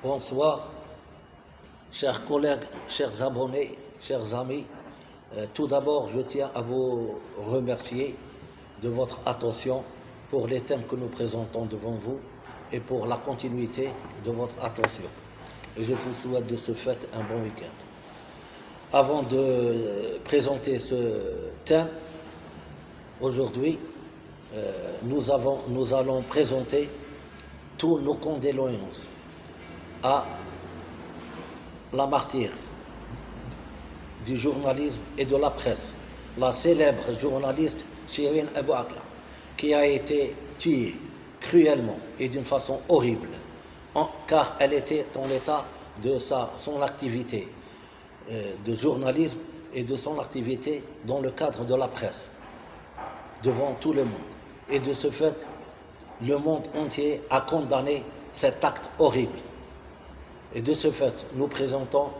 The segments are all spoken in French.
Bonsoir, chers collègues, chers abonnés, chers amis. Tout d'abord, je tiens à vous remercier de votre attention pour les thèmes que nous présentons devant vous et pour la continuité de votre attention. Et je vous souhaite de ce fait un bon week-end. Avant de présenter ce thème, aujourd'hui, nous allons présenter tous nos condoléances à la martyre du journalisme et de la presse, la célèbre journaliste Shirin Abu Akleh, qui a été tuée cruellement et d'une façon horrible, car elle était en état de son activité de journalisme et de son activité dans le cadre de la presse, devant tout le monde. Et de ce fait, le monde entier a condamné cet acte horrible. Et de ce fait, nous présentons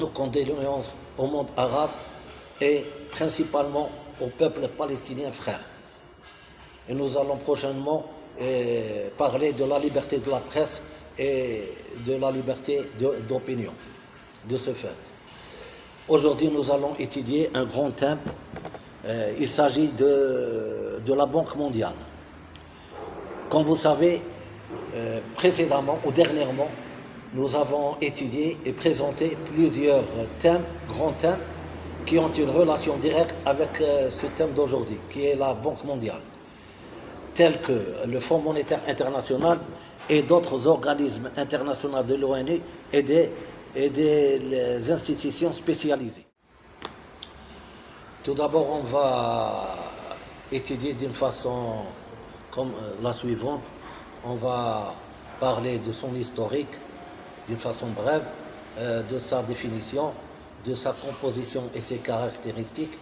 nos condoléances au monde arabe et principalement au peuple palestinien frère. Et nous allons prochainement parler de la liberté de la presse et de la liberté d'opinion. De ce fait, aujourd'hui, nous allons étudier un grand thème. Il s'agit de la Banque mondiale. Comme vous savez, précédemment ou dernièrement, nous avons étudié et présenté plusieurs thèmes, grands thèmes, qui ont une relation directe avec ce thème d'aujourd'hui, qui est la Banque mondiale, tels que le Fonds monétaire international et d'autres organismes internationaux de l'ONU et des institutions spécialisées. Tout d'abord, on va étudier d'une façon comme la suivante. On va parler de son historique, d'une façon brève, de sa définition, de sa composition et ses caractéristiques.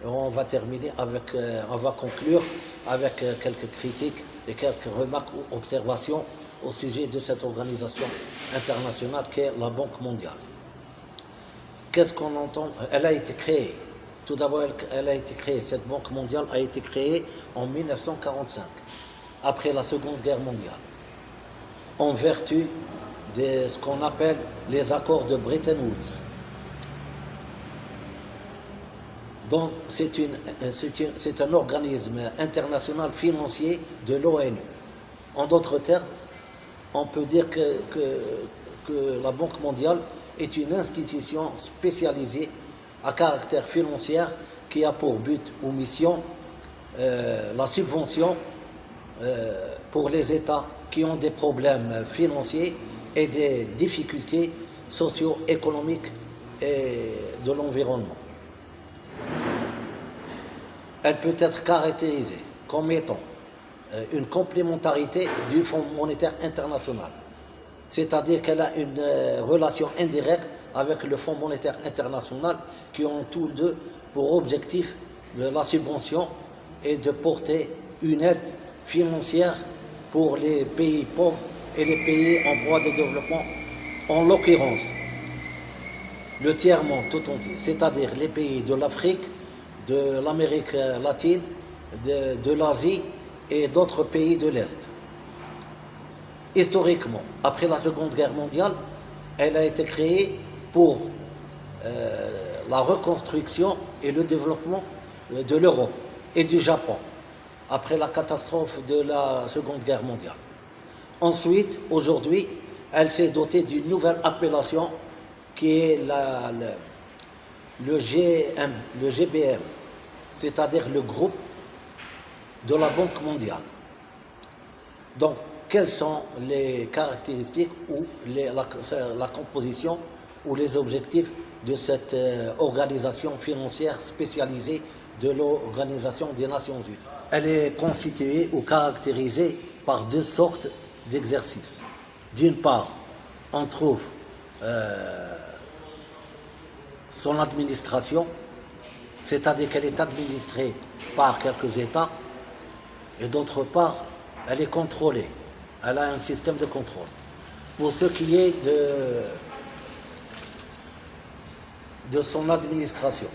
Et on va terminer on va conclure avec quelques critiques et quelques remarques ou observations au sujet de cette organisation internationale qu'est la Banque mondiale. Qu'est-ce qu'on entend? Elle a été créée. Tout d'abord, cette Banque mondiale a été créée en 1945, après la Seconde Guerre mondiale, en vertu de ce qu'on appelle les accords de Bretton Woods. Donc, c'est un organisme international financier de l'ONU. En d'autres termes, on peut dire que la Banque mondiale est une institution spécialisée à caractère financier qui a pour but ou mission la subvention pour les États qui ont des problèmes financiers et des difficultés socio-économiques et de l'environnement. Elle peut être caractérisée comme étant une complémentarité du Fonds monétaire international, c'est-à-dire qu'elle a une relation indirecte avec le Fonds monétaire international qui ont tous deux pour objectif de la subvention et de porter une aide financière pour les pays pauvres et les pays en voie de développement, en l'occurrence le tiers-monde tout entier, c'est-à-dire les pays de l'Afrique, de l'Amérique latine, de l'Asie et d'autres pays de l'Est. Historiquement, après la Seconde Guerre mondiale, elle a été créée pour la reconstruction et le développement de l'Europe et du Japon, après la catastrophe de la Seconde Guerre mondiale. Ensuite, aujourd'hui, elle s'est dotée d'une nouvelle appellation qui est le GBM, c'est-à-dire le groupe de la Banque mondiale. Donc, quelles sont les caractéristiques ou la composition ou les objectifs de cette organisation financière spécialisée de l'Organisation des Nations Unies? Elle est constituée ou caractérisée par deux sortes d'exercices. D'une part, on trouve son administration, c'est-à-dire qu'elle est administrée par quelques États, et d'autre part, elle est contrôlée. Elle a un système de contrôle. Pour ce qui est de son administration,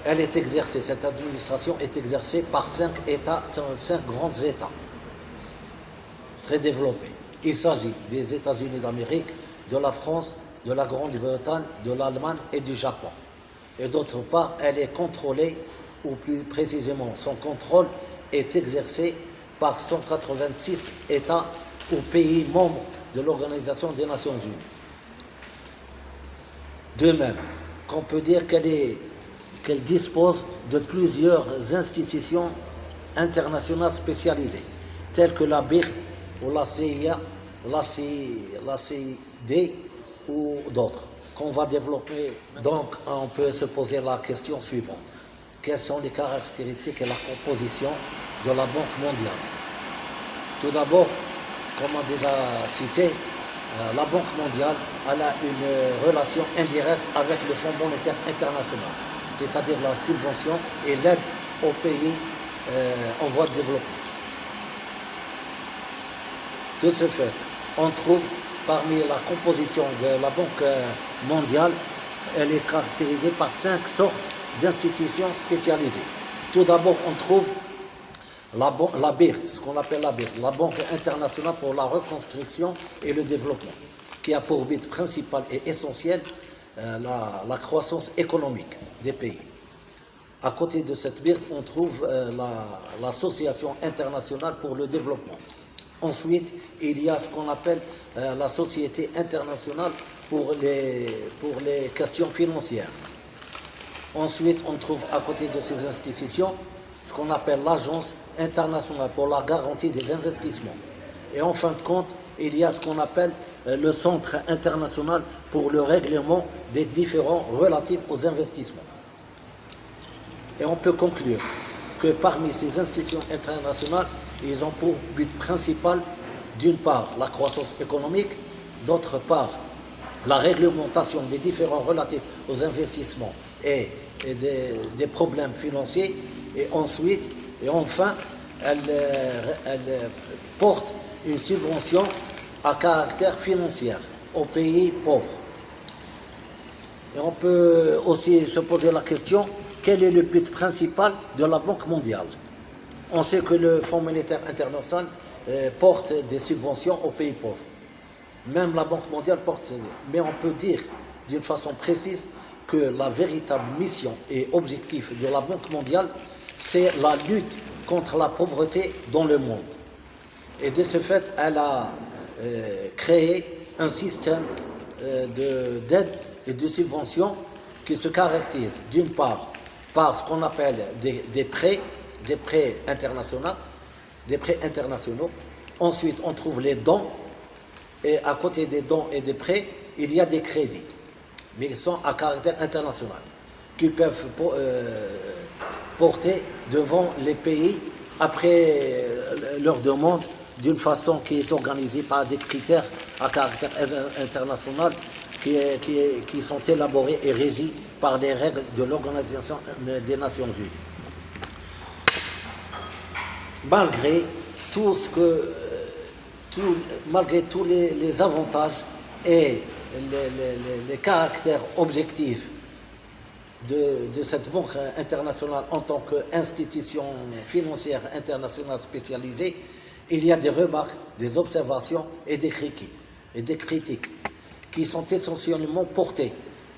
elle est exercée, cette administration est exercée par 5 États, 5 grands États, très développés. Il s'agit des États-Unis d'Amérique, de la France, de la Grande-Bretagne, de l'Allemagne et du Japon. Et d'autre part, elle est contrôlée, ou plus précisément, son contrôle est exercé par 186 États ou pays membres de l'Organisation des Nations Unies. De même qu'on peut dire qu'elle dispose de plusieurs institutions internationales spécialisées, telles que la BIRD ou la CIA, la CID ou d'autres, qu'on va développer. Donc, on peut se poser la question suivante. Quelles sont les caractéristiques et la composition de la Banque mondiale? Tout d'abord, comme on a déjà cité, la Banque mondiale elle a une relation indirecte avec le Fonds monétaire international, c'est-à-dire la subvention et l'aide aux pays en voie de développement. De ce fait, on trouve parmi la composition de la Banque mondiale, elle est caractérisée par 5 sortes d'institutions spécialisées. Tout d'abord, on trouve la BIRD, ce qu'on appelle la BIRD, la Banque internationale pour la reconstruction et le développement, qui a pour but principal et essentiel la croissance économique des pays. À côté de cette BIRD, on trouve l'Association internationale pour le développement. Ensuite, il y a ce qu'on appelle la Société internationale pour les questions financières. Ensuite, on trouve à côté de ces institutions ce qu'on appelle l'Agence internationale pour la garantie des investissements. Et en fin de compte, il y a ce qu'on appelle le Centre international pour le règlement des différends relatifs aux investissements. Et on peut conclure que parmi ces institutions internationales, ils ont pour but principal, d'une part, la croissance économique, d'autre part, la réglementation des différends relatifs aux investissements et des problèmes financiers, et ensuite, et enfin, elle porte une subvention à caractère financier aux pays pauvres. Et on peut aussi se poser la question, quel est le but principal de la Banque mondiale? On sait que le Fonds monétaire international porte des subventions aux pays pauvres. Même la Banque mondiale porte, mais on peut dire d'une façon précise que la véritable mission et objectif de la Banque mondiale, c'est la lutte contre la pauvreté dans le monde. Et de ce fait, elle a créé un système d'aide et de subventions qui se caractérise d'une part par ce qu'on appelle des prêts internationaux. Ensuite, on trouve les dons, et à côté des dons et des prêts, il y a des crédits, mais ils sont à caractère international, qui peuvent porter devant les pays après leur demande d'une façon qui est organisée par des critères à caractère international qui sont élaborés et régis par les règles de l'Organisation des Nations Unies. Malgré malgré tous les avantages et les caractères objectifs de cette banque internationale en tant qu'institution financière internationale spécialisée, il y a des remarques, des observations et des critiques qui sont essentiellement portées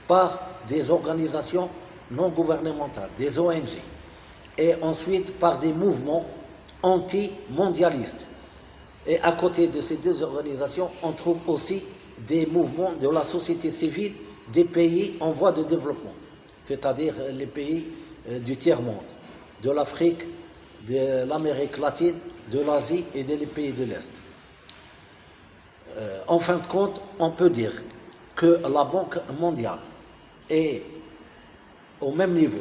par des organisations non gouvernementales, des ONG, et ensuite par des mouvements anti-mondialistes. Et à côté de ces deux organisations, on trouve aussi des mouvements de la société civile des pays en voie de développement, c'est-à-dire les pays du tiers-monde, de l'Afrique, de l'Amérique latine, de l'Asie et des pays de l'Est. En fin de compte, on peut dire que la Banque mondiale est au même niveau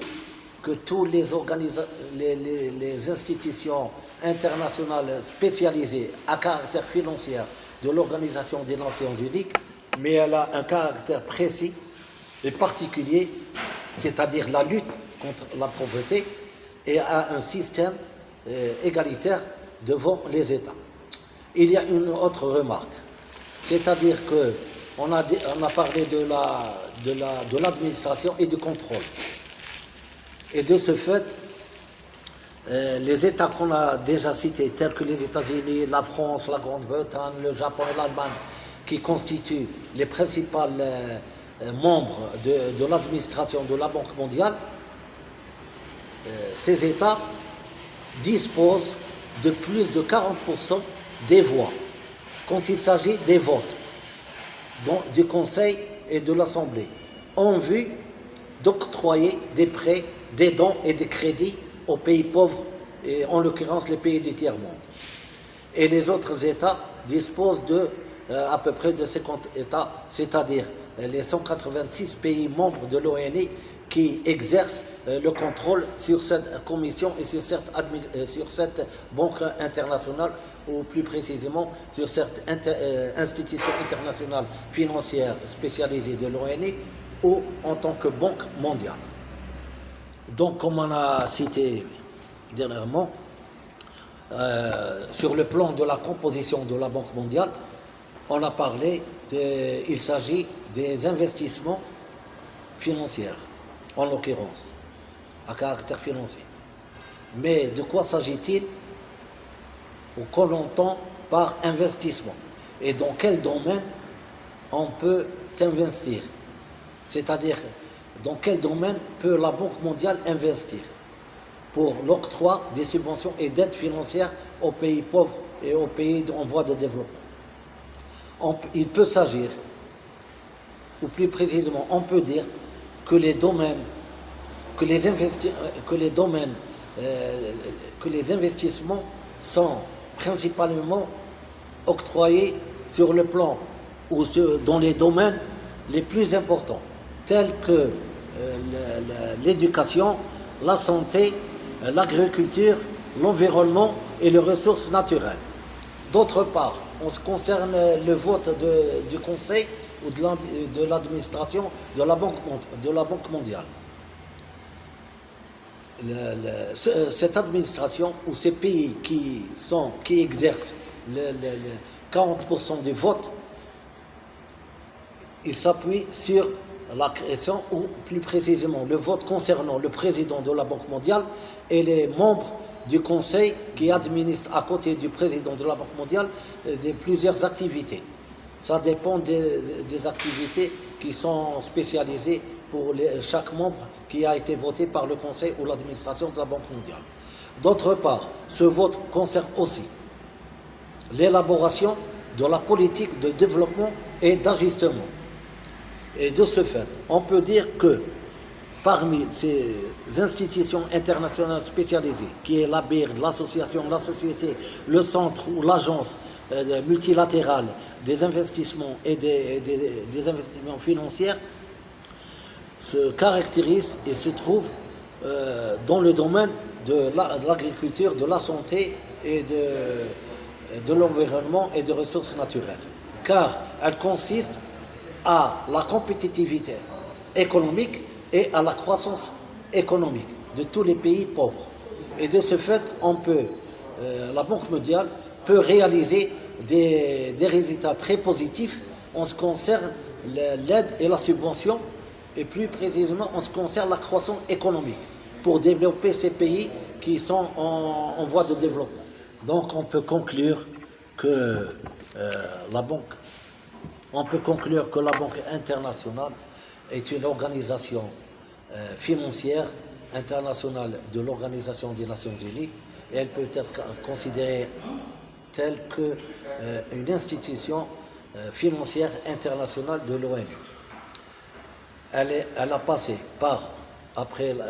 que tous les institutions internationales spécialisées à caractère financier de l'Organisation des Nations Unies, mais elle a un caractère précis et particulier, c'est-à-dire la lutte contre la pauvreté, et a un système égalitaire devant les États. Il y a une autre remarque, c'est-à-dire qu'on a parlé de l'administration et du contrôle. Et de ce fait, les États qu'on a déjà cités, tels que les États-Unis, la France, la Grande-Bretagne, le Japon et l'Allemagne, qui constituent les principaux membres de l'administration de la Banque mondiale, ces États disposent de plus de 40% des voix quand il s'agit des votes du Conseil et de l'Assemblée, en vue d'octroyer des prêts, des dons et des crédits aux pays pauvres, et en l'occurrence les pays du tiers-monde. Et les autres États disposent à peu près de 50 États, c'est-à-dire les 186 pays membres de l'ONU qui exercent le contrôle sur cette commission et sur cette banque internationale, ou plus précisément sur cette institution internationale financière spécialisée de l'ONU, ou en tant que banque mondiale. Donc, comme on a cité dernièrement, sur le plan de la composition de la Banque mondiale, on a parlé il s'agit des investissements financiers, en l'occurrence, à caractère financier. Mais de quoi s'agit-il ou qu'on entend par investissement? Et dans quel domaine on peut investir? C'est-à-dire, dans quel domaine peut la Banque mondiale investir pour l'octroi des subventions et d'aides financières aux pays pauvres et aux pays en voie de développement? Il peut s'agir, ou plus précisément, on peut dire que les investissements sont principalement octroyés sur le plan ou dans les domaines les plus importants, tels que l'éducation, la santé, l'agriculture, l'environnement et les ressources naturelles. D'autre part, en ce qui concerne le vote du Conseil ou de l'administration de la Banque mondiale, cette administration ou ces pays qui exercent 40% du vote, ils s'appuient sur la création, ou plus précisément le vote concernant le président de la Banque mondiale et les membres du Conseil qui administrent à côté du président de la Banque mondiale de plusieurs activités. Ça dépend des activités qui sont spécialisées pour chaque membre qui a été voté par le Conseil ou l'administration de la Banque mondiale. D'autre part, ce vote concerne aussi l'élaboration de la politique de développement et d'ajustement. Et de ce fait, on peut dire que parmi ces institutions internationales spécialisées, qui est la BIRD, l'association, la société, le centre ou l'agence multilatérale des investissements et des investissements financiers, se caractérise et se trouve dans le domaine de l'agriculture, de la santé et de l'environnement et des ressources naturelles. Car elle consiste à la compétitivité économique et à la croissance économique de tous les pays pauvres. Et de ce fait, la Banque mondiale peut réaliser des résultats très positifs en ce qui concerne l'aide et la subvention, et plus précisément en ce qui concerne la croissance économique, pour développer ces pays qui sont en voie de développement. Donc on peut conclure que la Banque internationale est une organisation financière internationale de l'Organisation des Nations Unies, et elle peut être considérée telle qu'une institution financière internationale de l'ONU. Elle a passé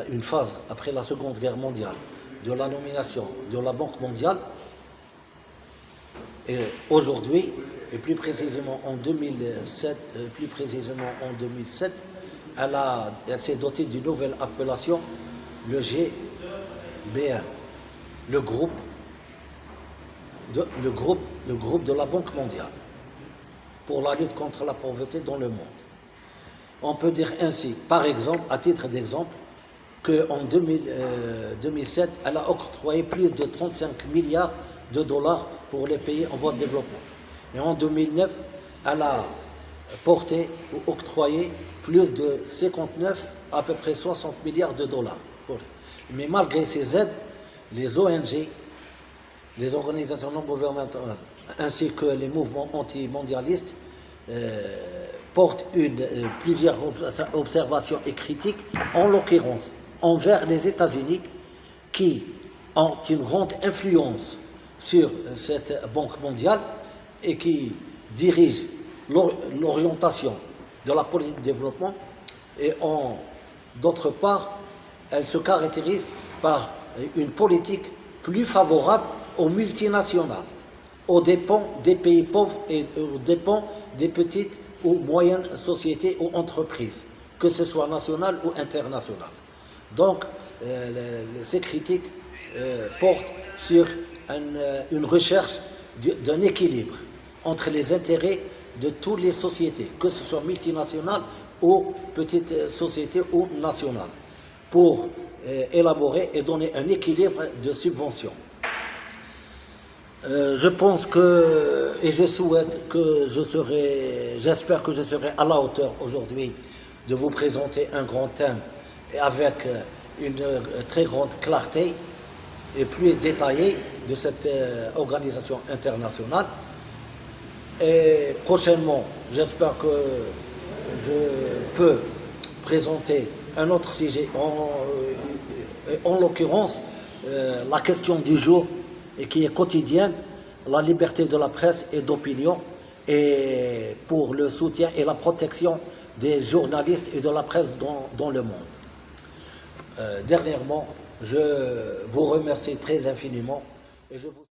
une phase après la Seconde Guerre mondiale de la nomination de la Banque mondiale, et aujourd'hui, et plus précisément en 2007, elle s'est dotée d'une nouvelle appellation, le GBM, le groupe de la Banque mondiale pour la lutte contre la pauvreté dans le monde. On peut dire ainsi, par exemple, à titre d'exemple, qu'en 2007, elle a octroyé plus de 35 milliards de dollars pour les pays en voie de développement. Et en 2009, elle a porté ou octroyé plus de 59, à peu près 60 milliards de dollars. Mais malgré ces aides, les ONG, les organisations non gouvernementales, ainsi que les mouvements anti-mondialistes portent plusieurs observations et critiques, en l'occurrence envers les États-Unis, qui ont une grande influence sur cette Banque mondiale et qui dirigent l'orientation de la politique de développement, et d'autre part, elle se caractérise par une politique plus favorable aux multinationales, aux dépens des pays pauvres et aux dépens des petites ou moyennes sociétés ou entreprises, que ce soit nationales ou internationales. Donc, ces critiques portent sur une recherche d'un équilibre entre les intérêts de toutes les sociétés, que ce soit multinationales ou petites sociétés ou nationales, pour élaborer et donner un équilibre de subventions. Je pense que, et je souhaite que j'espère que je serai à la hauteur aujourd'hui de vous présenter un grand thème avec une très grande clarté et plus détaillée de cette organisation internationale. Et prochainement, j'espère que je peux présenter un autre sujet, en l'occurrence la question du jour, et qui est quotidienne, la liberté de la presse et d'opinion, et pour le soutien et la protection des journalistes et de la presse dans le monde. Dernièrement, je vous remercie très infiniment et je vous